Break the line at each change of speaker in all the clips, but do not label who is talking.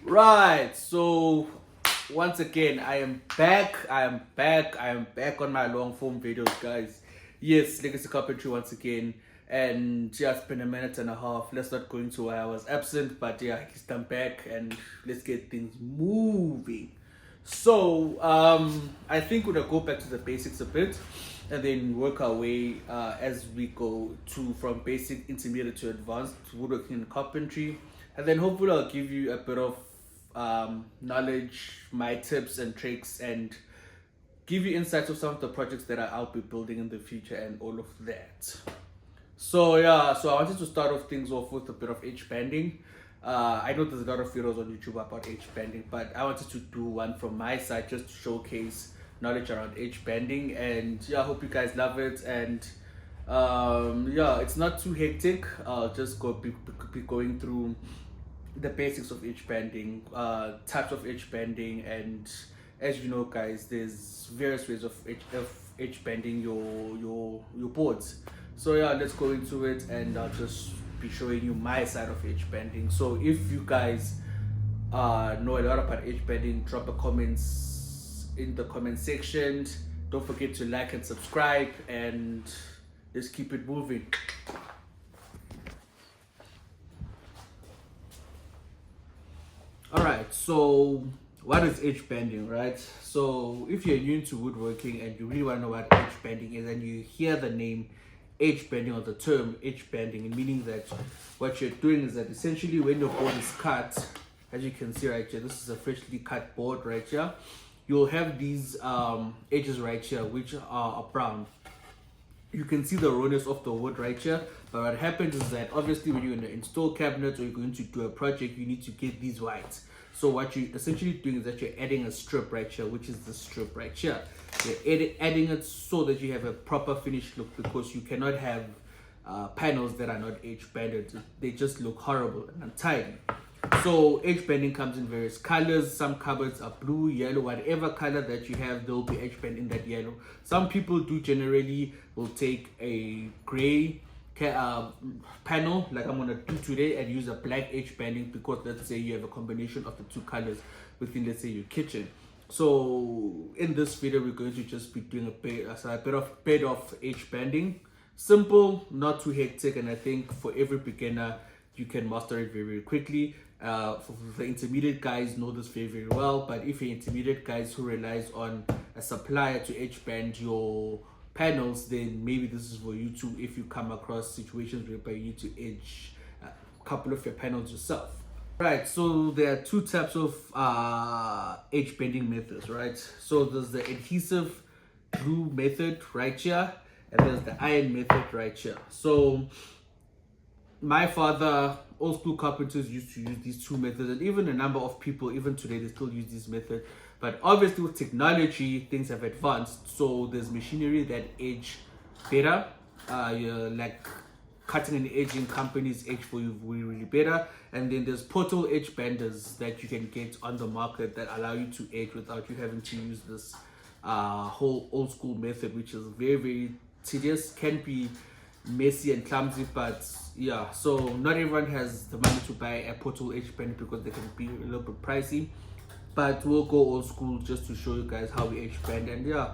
Right, so once again, I am back on my long form videos, guys. Yes, Legacy Carpentry once again. And yeah, it's been a minute and a half. Let's not go into why I was absent, but yeah, I'm back and let's get things moving. So, I think we're gonna go back to the basics a bit and then work our way as we go to from basic, intermediate to advanced woodworking and carpentry. And then hopefully I'll give you a bit of knowledge, my tips and tricks, and give you insights of some of the projects that I'll be building in the future and all of that. So yeah, so I wanted to start off things off with a bit of edge banding. I know there's a lot of videos on YouTube about edge banding, but I wanted to do one from my side just to showcase knowledge around edge banding. And yeah, I hope you guys love it. And yeah, it's not too hectic. I'll just be going through the basics of edge banding, types of edge banding, and as you know, guys, there's various ways of edge banding your boards. So yeah, let's go into it, and I'll just be showing you my side of edge banding. So if you guys know a lot about edge banding, drop a comments in the comment section. Don't forget to like and subscribe, and let's keep it moving. Alright, so what is edge banding, right? So if you're new to woodworking and you really want to know what edge banding is, and you hear the name edge banding or the term edge banding, meaning that what you're doing is that essentially when your board is cut, as you can see right here, this is a freshly cut board right here, you'll have these edges right here which are brown. You can see the rawness of the wood right here, but what happens is that obviously when you're going to install cabinets or you're going to do a project, you need to get these whites. So what you're essentially doing is that you're adding a strip right here, which is the strip right here. You're adding it so that you have a proper finished look, because you cannot have panels that are not edge banded. They just look horrible and untidy. So edge banding comes in various colors. Some cupboards are blue, yellow, whatever color that you have, there will be edge band in that yellow. Some people do generally will take a gray panel like I'm gonna do today and use a black edge banding, because let's say you have a combination of the two colors within, let's say, your kitchen. So in this video we're going to just be doing a bit of edge banding. Simple, not too hectic, and I think for every beginner you can master it very, very quickly. For the intermediate guys, know this very, very well, but if you're intermediate guys who relies on a supplier to edge band your panels, then maybe this is for you too, if you come across situations whereby you need to edge a couple of your panels yourself. Right, so there are two types of edge bending methods, right? So there's the adhesive glue method right here, and there's the iron method right here. So my father, old school carpenters, used to use these two methods, and even a number of people even today they still use this method. But obviously with technology things have advanced, so there's machinery that edge better. Like cutting and edging companies edge for you really better, and then there's portal edge benders that you can get on the market that allow you to edge without you having to use this whole old school method, which is very, very tedious, can be messy and clumsy. But yeah, so not everyone has the money to buy a portal edge bender because they can be a little bit pricey, but we'll go old school just to show you guys how we edge bend. And yeah,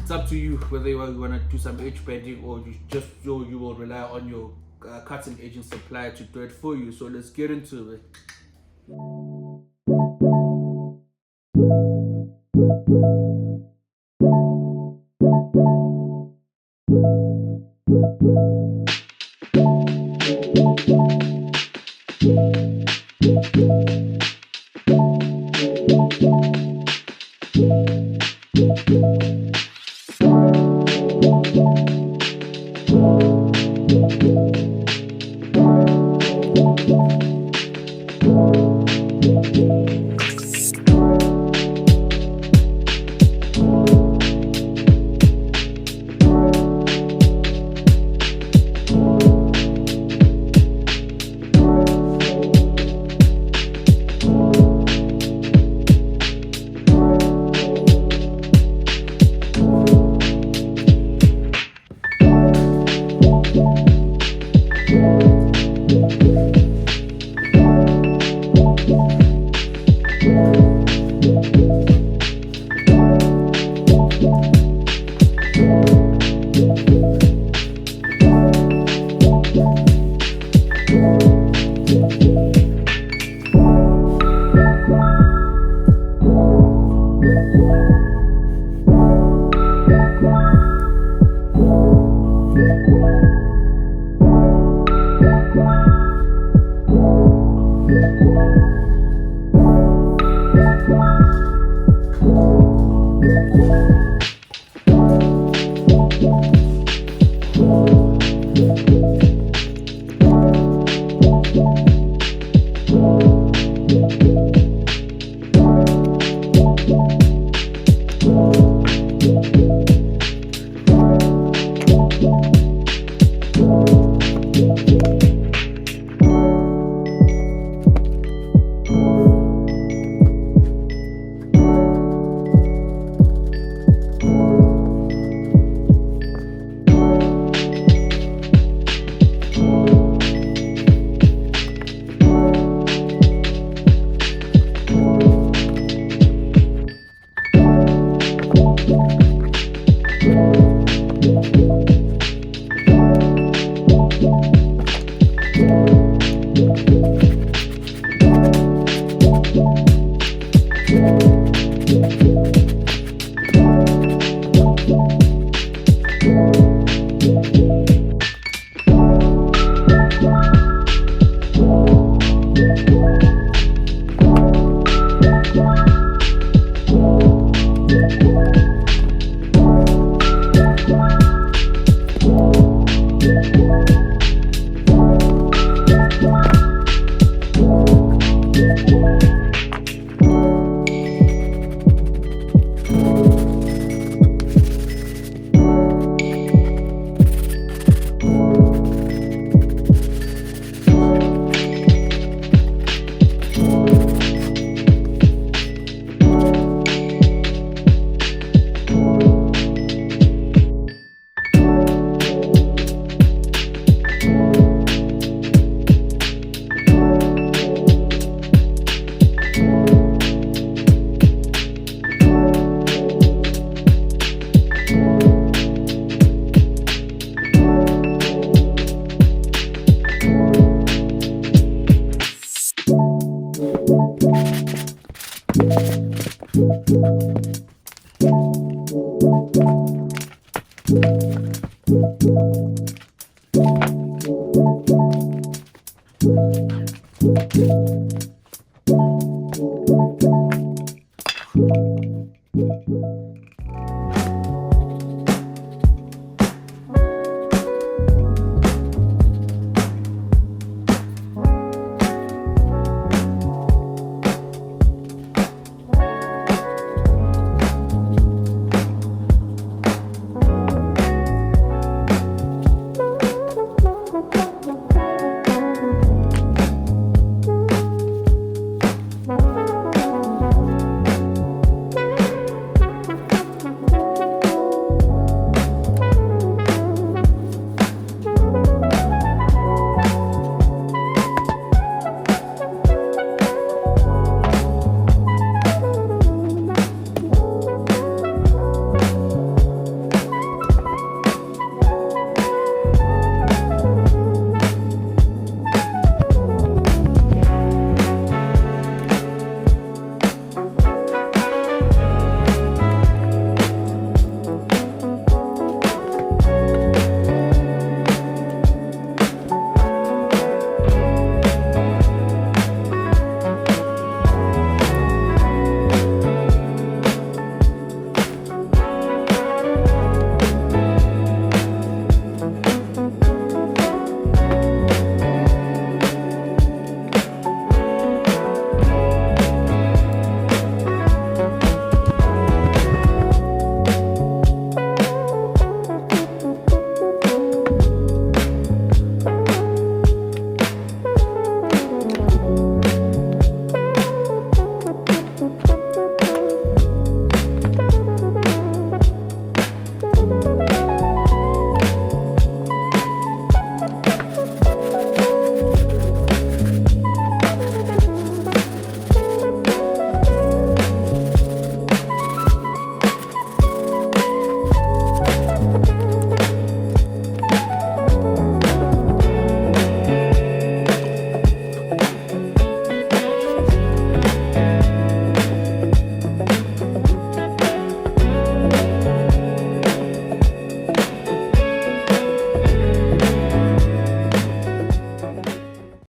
it's up to you whether you want to do some edge bending or you will rely on your cutting edging supplier to do it for you. So let's get into it.